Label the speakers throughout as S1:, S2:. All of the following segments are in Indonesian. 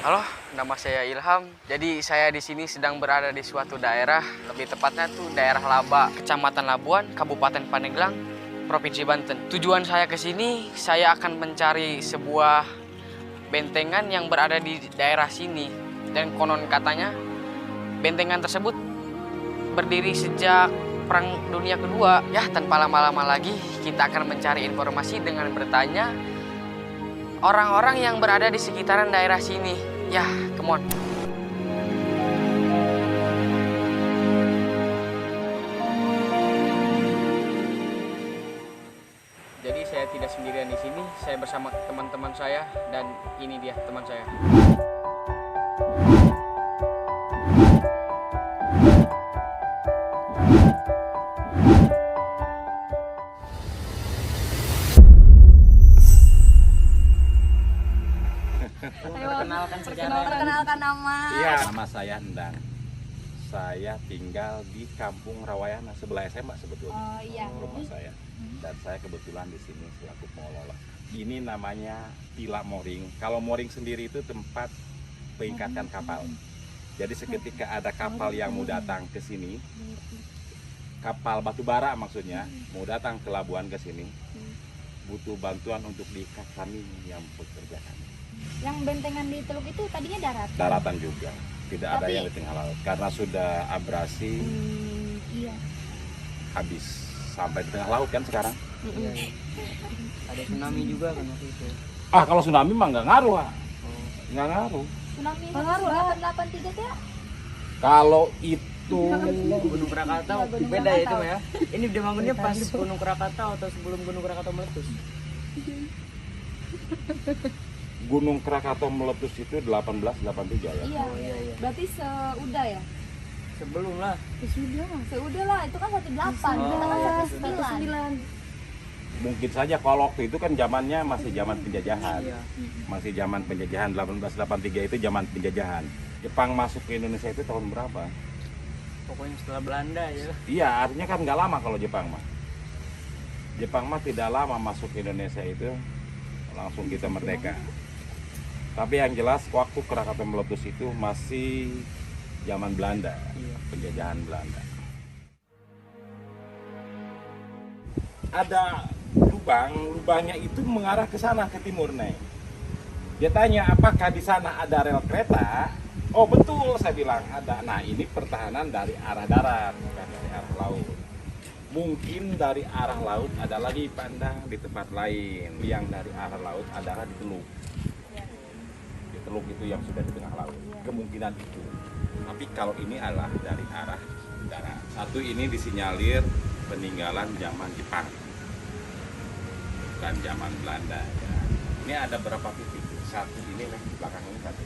S1: Halo, nama saya Ilham. Jadi saya di sini sedang berada di suatu daerah, lebih tepatnya tuh daerah Laba, Kecamatan Labuan, Kabupaten Pandeglang, Provinsi Banten. Tujuan saya ke sini, saya akan mencari sebuah bentengan yang berada di daerah sini. Dan konon katanya, bentengan tersebut berdiri sejak Perang Dunia Kedua. Ya, tanpa lama-lama lagi, kita akan mencari informasi dengan bertanya orang-orang yang berada di sekitaran daerah sini. Ya, come on. Jadi saya tidak sendirian di sini, saya bersama teman-teman saya dan ini dia teman saya.
S2: Perkenalkan nama.
S3: Iya, nama saya Endang. Saya tinggal di Kampung Rawayana, sebelah SMA sebetulnya.
S2: Oh iya.
S3: Rumah saya. Dan saya kebetulan di sini selaku pengelola. Ini namanya Tila Mooring. Kalau mooring sendiri itu tempat pengikatan kapal. Jadi seketika ada kapal yang mau datang ke sini, kapal batubara maksudnya, mau datang ke Labuan ke sini, butuh bantuan untuk diikat, kami yang bekerjakan.
S2: Yang bentengan di Teluk itu tadinya darat.
S3: Daratan juga, tidak ada
S2: Tapi-
S3: yang di tengah laut karena sudah abrasi.
S2: Iya.
S3: Habis sampai di tengah laut kan sekarang.
S1: Ada tsunami juga kan waktu itu.
S3: Kalau tsunami mah nggak ngaruh, nggak ngaruh.
S2: Tsunami 883 ya?
S3: Kalau itu
S1: Gunung Krakatau
S2: Iya, Gunung
S1: beda ya itu
S2: Krakatau.
S1: ya. Ini dibangunnya pas Gunung Krakatau atau sebelum Gunung Krakatau meletus?
S3: Gunung Krakatau meletus itu 1883 ya.
S2: Iya.
S1: iya.
S2: Berarti seudah ya?
S1: Sebelum lah.
S2: Seudah lah, itu kan 18. Kita kan 19.
S3: Mungkin saja kalau waktu itu kan zamannya masih zaman penjajahan.
S1: Iya.
S3: Masih zaman penjajahan 1883 itu zaman penjajahan. Jepang masuk ke Indonesia itu tahun berapa?
S1: Pokoknya setelah Belanda ya.
S3: Iya, artinya kan nggak lama kalau Jepang mah. Jepang mah tidak lama masuk ke Indonesia itu, langsung kita merdeka. Tapi yang jelas waktu Krakatau meletus itu masih zaman Belanda,
S1: Iya.
S3: penjajahan Belanda. Ada lubangnya itu mengarah ke sana, ke timur, Neng. Dia tanya apakah di sana ada rel kereta. Oh betul, saya bilang ada. Nah ini pertahanan dari arah darat, bukan dari arah laut. Mungkin dari arah laut ada lagi pandang di tempat lain. Yang dari arah laut adalah di Teluk. Di Teluk itu yang sudah di tengah laut. Kemungkinan itu. Tapi kalau ini adalah dari arah darat. Satu ini disinyalir peninggalan zaman Jepang, bukan zaman Belanda. Ya. Ini ada berapa titik? Satu ini di belakang ini satu,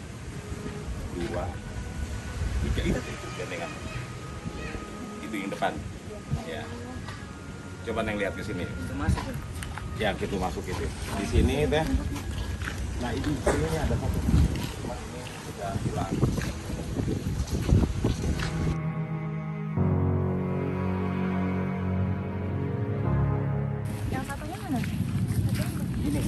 S3: dua, tiga itu dengan itu yang depan. Ya. Coba yang lihat ke sini.
S1: Itu masuk kan?
S3: Ya gitu masuk itu. Di sini teh. Nah ini sini ada satu. Cuma ini sudah hilang.
S2: Yang satunya mana?
S3: Ini.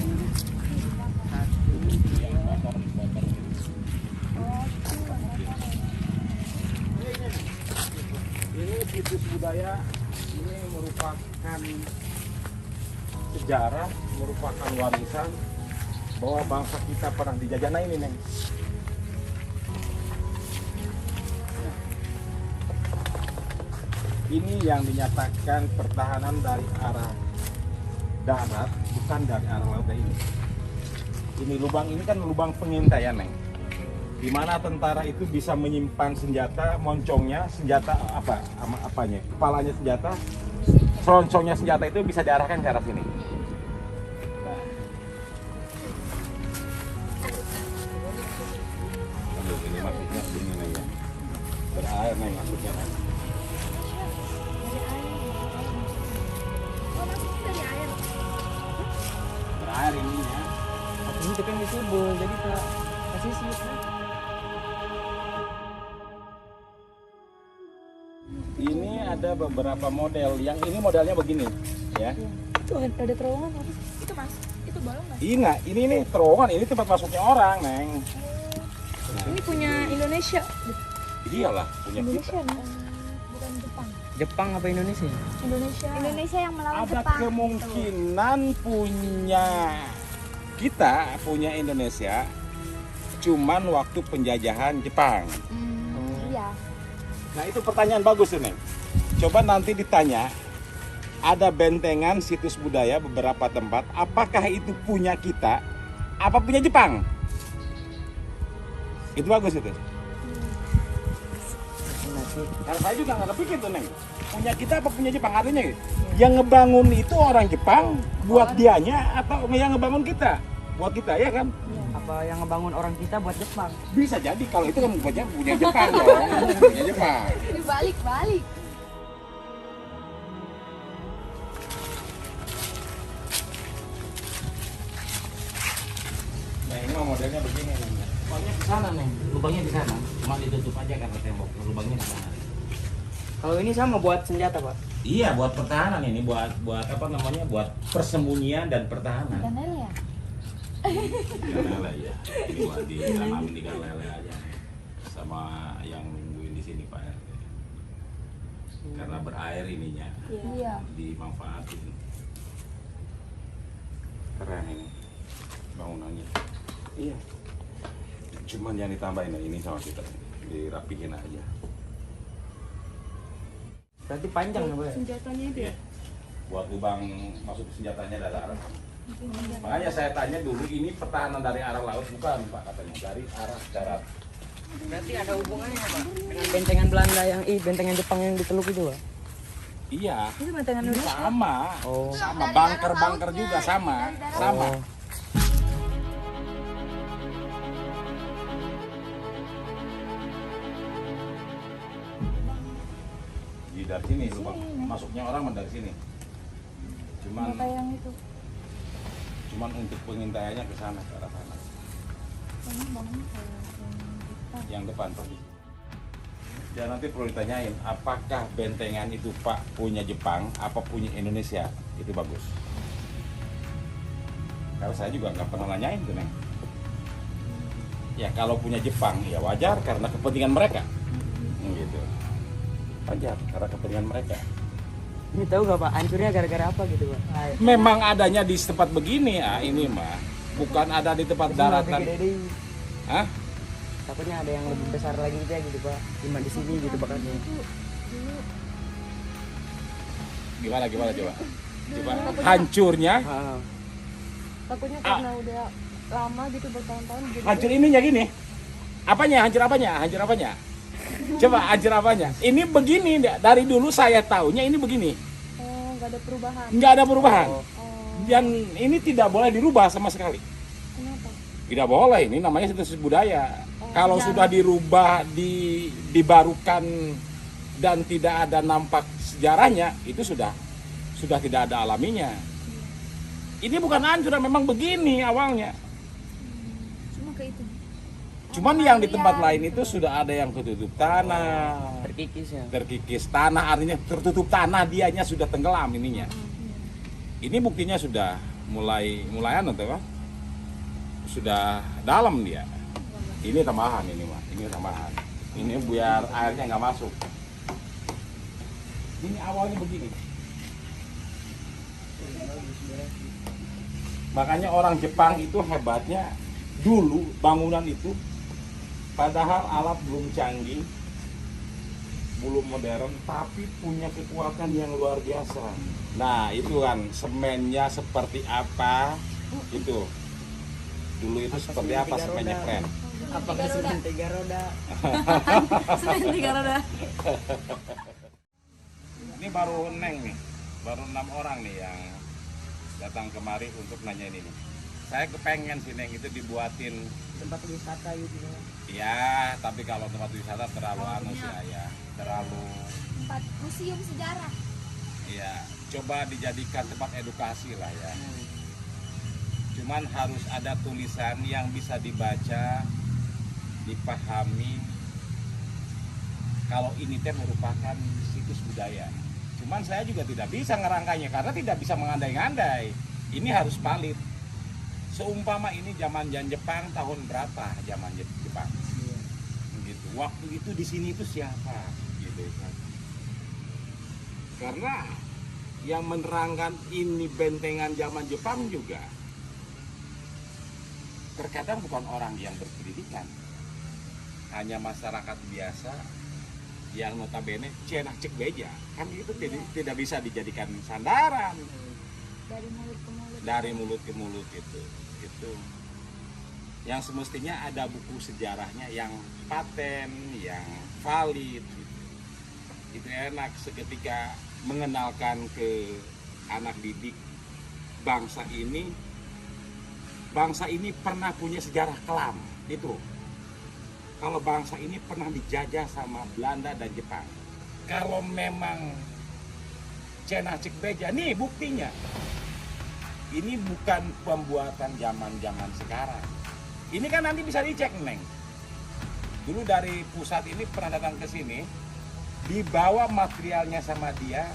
S3: Ini situs budaya, ini merupakan sejarah, merupakan warisan bahwa bangsa kita pernah dijajah. Nah ini Neng. Ini yang dinyatakan pertahanan dari arah darat, bukan dari arah laut ini. Ini lubang ini kan lubang pengintaian, Neng. Di mana tentara itu bisa menyimpan senjata, moncongnya, senjata apanya, kepalanya senjata, selongsongnya senjata itu bisa diarahkan ke arah sini. Nah. Aduh, ini maksudnya ini Neng ya. Berair Neng maksudnya Neng.
S2: Oh, maksudnya dari air.
S3: Berair ini ya.
S1: Ini kan disebul jadi ke sisi.
S3: Ini ada beberapa model. Yang ini modelnya begini, ya.
S2: Itu ada terowongan apa sih? Itu mas, itu balon mas?
S3: Ini terowongan, ini tempat masuknya orang, Neng.
S2: Ini punya Indonesia.
S3: Iyalah punya kita.
S2: Indonesia nih. Bukan Jepang.
S1: Jepang apa Indonesia?
S2: Indonesia. Indonesia yang melawan
S3: Ada
S2: Jepang.
S3: kemungkinan punya kita punya Indonesia cuman waktu penjajahan Jepang.
S2: Iya.
S3: Nah itu pertanyaan bagus tuh Neng. Coba nanti ditanya, ada bentengan situs budaya beberapa tempat, apakah itu punya kita, apa punya Jepang? Itu bagus itu. Karena saya juga nggak kepikir tuh Neng, punya kita apa punya Jepang, artinya gitu. Yang ngebangun itu orang Jepang buat dianya, atau yang ngebangun kita buat kita, ya kan?
S1: Apa yang ngebangun orang kita buat Jepang?
S3: Bisa jadi kalau itu kan punya Jepang dong, punya Jepang.
S2: Dibalik-balik.
S3: Nah ini mah modelnya begini Neng. Lubangnya di sana Neng, lubangnya di sana, cuma ditutup aja karena tembok, lubangnya di sana.
S1: Kalau ini sama buat senjata, Pak.
S3: Iya, buat pertahanan ini, buat apa namanya, buat persembunyian dan pertahanan.
S2: Dan lele ya?
S3: Ikan lele ya, ini buat ditanamin ikan lele aja, sama yang nungguin di sini Pak RT. Karena berair ininya,
S2: Iya.
S3: dimanfaatin. Keren ini bangunannya. Iya. Cuman yang ditambahin ini sama kita, dirapihin aja.
S1: Berarti panjang ya, Pak?
S2: Senjatanya itu.
S3: Iya. Buat lubang masuk senjatanya dari arah. Makanya saya tanya dulu, ini pertahanan dari arah laut bukan Pak, katanya dari arah darat.
S1: Berarti ada hubungannya, Pak, dengan bentengan Belanda bentengan Jepang yang di Teluk itu, Pak?
S3: Iya.
S2: Itu bentengan Indonesia.
S3: Sama.
S1: Oh.
S3: Sama bunker juga sama. Sama.
S1: Oh.
S3: Dari sini lubang masuknya orang dari sini. Cuman
S2: Kayak yang itu.
S3: untuk pengintaiannya ke sana, ke arah sana. Yang depan tadi. Ya nanti perlu ditanyain, apakah bentengan itu Pak punya Jepang, apa punya Indonesia? Itu bagus. Karena saya juga nggak pernah nanyain tuh Neng. Ya kalau punya Jepang ya wajar karena kepentingan mereka. Gitu. Wajar karena kepentingan mereka.
S1: Ini tahu nggak, Pak, hancurnya gara-gara apa gitu, Pak?
S3: Memang adanya di tempat begini ya, ini mah bukan ada di tempat daratan. Hah?
S1: Takutnya ada yang lebih besar lagi gitu ya gitu, Pak. Cuma di sini gitu bakatnya.
S3: Gimana coba? Hancurnya.
S1: Ah.
S2: Takutnya karena udah lama gitu bertahun-tahun gitu.
S3: Hancur ininya gini. Apanya? Hancur apanya? Coba hancur apanya? Ini begini, dari dulu saya taunya ini begini.
S2: Oh, nggak ada perubahan.
S3: Nggak ada perubahan.
S1: Oh.
S3: Dan ini tidak boleh dirubah sama sekali.
S2: Kenapa?
S3: Tidak boleh, ini namanya situs budaya. Kalau sudah dirubah, dibarukan dan tidak ada nampak sejarahnya, itu sudah tidak ada alaminya. Ini bukan hancur, memang begini awalnya.
S2: Cuma ke itu.
S3: Cuman yang di tempat lain itu sudah ada yang ketutup tanah,
S1: Terkikis ya.
S3: terkikis tanah, artinya tertutup tanah, dianya sudah tenggelam ininya. Ini buktinya sudah mulai anu tuh, sudah dalam dia. Ini tambahan ini mah, ini tambahan. Ini biar airnya nggak masuk. Ini awalnya begini. Makanya orang Jepang itu hebatnya dulu bangunan itu. Padahal alat belum canggih, belum modern, tapi punya kekuatan yang luar biasa. Nah itu kan semennya seperti apa, itu dulu itu seperti apa semennya keren.
S1: Apakah semen 3 roda?
S2: Semen 3 roda.
S3: Ini baru Neng nih, baru 6 orang nih yang datang kemari untuk nanyain ini. Saya kepengen sih Neng itu dibuatin
S1: Tempat wisata gitu ya.
S3: ya, tapi kalau tempat wisata terlalu anu sih ya, terlalu
S2: Tempat museum sejarah.
S3: ya, coba dijadikan tempat edukasi lah ya. Cuman harus ada tulisan yang bisa dibaca, dipahami. Kalau ini teh merupakan situs budaya. Cuman saya juga tidak bisa ngerangkainya karena tidak bisa mengandai-andai. Ini harus valid. Seumpama ini zaman Jepang tahun berapa zaman Jepang? gitu. Waktu itu di sini itu siapa gitu kan. Karena yang menerangkan ini bentengan zaman Jepang juga terkadang bukan orang yang berpendidikan, hanya masyarakat biasa yang notabene cenah cek beja kan itu tidak bisa dijadikan sandaran
S2: dari mulut ke mulut.
S3: itu yang semestinya ada buku sejarahnya yang paten, yang valid gitu. Itu enak seketika mengenalkan ke anak didik bangsa ini pernah punya sejarah kelam itu. Kalau bangsa ini pernah dijajah sama Belanda dan Jepang. Kalau memang cenah cek beja, nih buktinya. Ini bukan pembuatan zaman-zaman sekarang. Ini kan nanti bisa dicek, Neng. Dulu dari pusat ini pernah datang ke sini, dibawa materialnya sama dia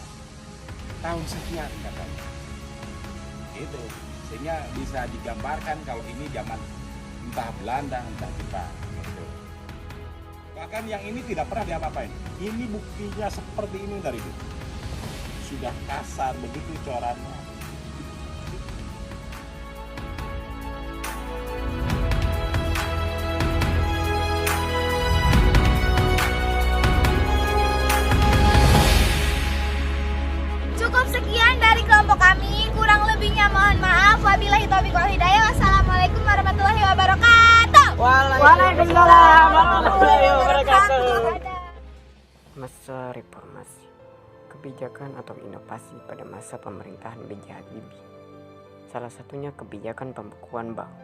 S3: tahun sekian katanya. Itu sehingga bisa digambarkan kalau ini zaman entah Belanda, entah Jepang. Bahkan yang ini tidak pernah diapa-apain. Ini buktinya seperti ini dari dulu. Sudah kasar begitu corannya.
S2: Cukup sekian dari kelompok kami. Kurang lebihnya mohon maaf. Wabillahi taufiq wal hidayah. Wassalamualaikum warahmatullahi wabarakatuh.
S4: Waalaikumsalam warahmatullahi wabarakatuh.
S5: Masa reformasi, kebijakan atau inovasi pada masa pemerintahan B.J. Habibie. Salah satunya kebijakan pembekuan bank.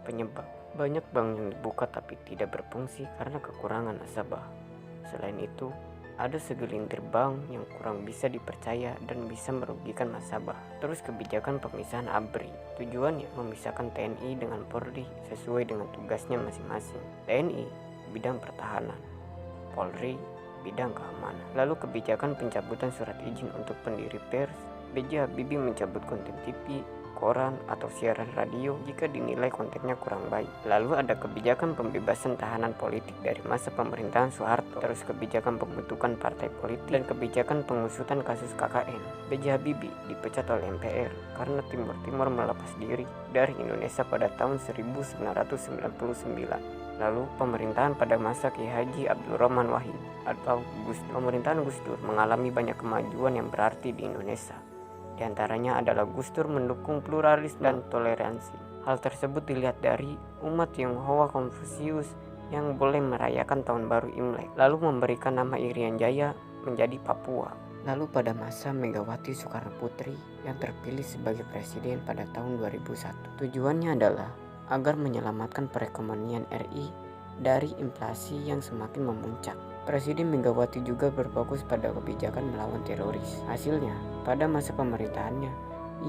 S5: Penyebab, banyak bank yang dibuka tapi tidak berfungsi karena kekurangan nasabah. Selain itu, ada segelintir bank yang kurang bisa dipercaya dan bisa merugikan nasabah. Terus kebijakan pemisahan ABRI, tujuannya memisahkan TNI dengan Polri sesuai dengan tugasnya masing-masing. TNI bidang pertahanan, Polri bidang keamanan. Lalu kebijakan pencabutan surat izin untuk pendiri pers. B.J. Habibie mencabut konten TV, koran, atau siaran radio jika dinilai kontennya kurang baik. Lalu ada kebijakan pembebasan tahanan politik dari masa pemerintahan Soeharto. Terus kebijakan pembentukan partai politik dan kebijakan pengusutan kasus KKN. B.J. Habibie dipecat oleh MPR karena Timur Timur melepas diri dari Indonesia pada tahun 1999. Lalu pemerintahan pada masa Ki Haji Abdurrahman Wahid atau Gus Dur. Pemerintahan Gus Dur mengalami banyak kemajuan yang berarti di Indonesia. Di antaranya adalah Gus Dur mendukung pluralis dan toleransi. Hal tersebut dilihat dari umat Tionghoa Konfusius yang boleh merayakan tahun baru Imlek, lalu memberikan nama Irian Jaya menjadi Papua. Lalu pada masa Megawati Soekarno Putri yang terpilih sebagai presiden pada tahun 2001. Tujuannya adalah agar menyelamatkan perekonomian RI dari inflasi yang semakin memuncak. Presiden Megawati juga berfokus pada kebijakan melawan teroris. Hasilnya, pada masa pemerintahannya,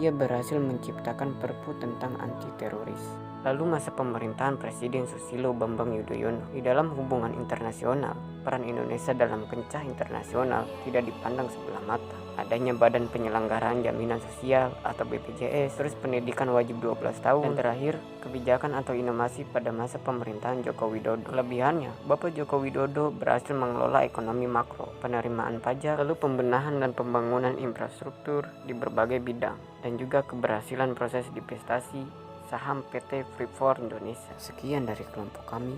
S5: ia berhasil menciptakan Perpu tentang anti teroris. Lalu masa pemerintahan Presiden Susilo Bambang Yudhoyono. Di dalam hubungan internasional, peran Indonesia dalam kancah internasional tidak dipandang sebelah mata. Adanya Badan Penyelenggaraan Jaminan Sosial atau BPJS, terus pendidikan wajib 12 tahun, dan terakhir kebijakan atau inovasi pada masa pemerintahan Joko Widodo. Kelebihannya, Bapak Joko Widodo berhasil mengelola ekonomi makro, penerimaan pajak, lalu pembenahan dan pembangunan infrastruktur di berbagai bidang, dan juga keberhasilan proses divestasi saham PT Freeport Indonesia. Sekian dari kelompok kami,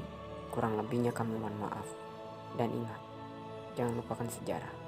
S5: kurang lebihnya kami mohon maaf. Dan ingat, jangan lupakan sejarah.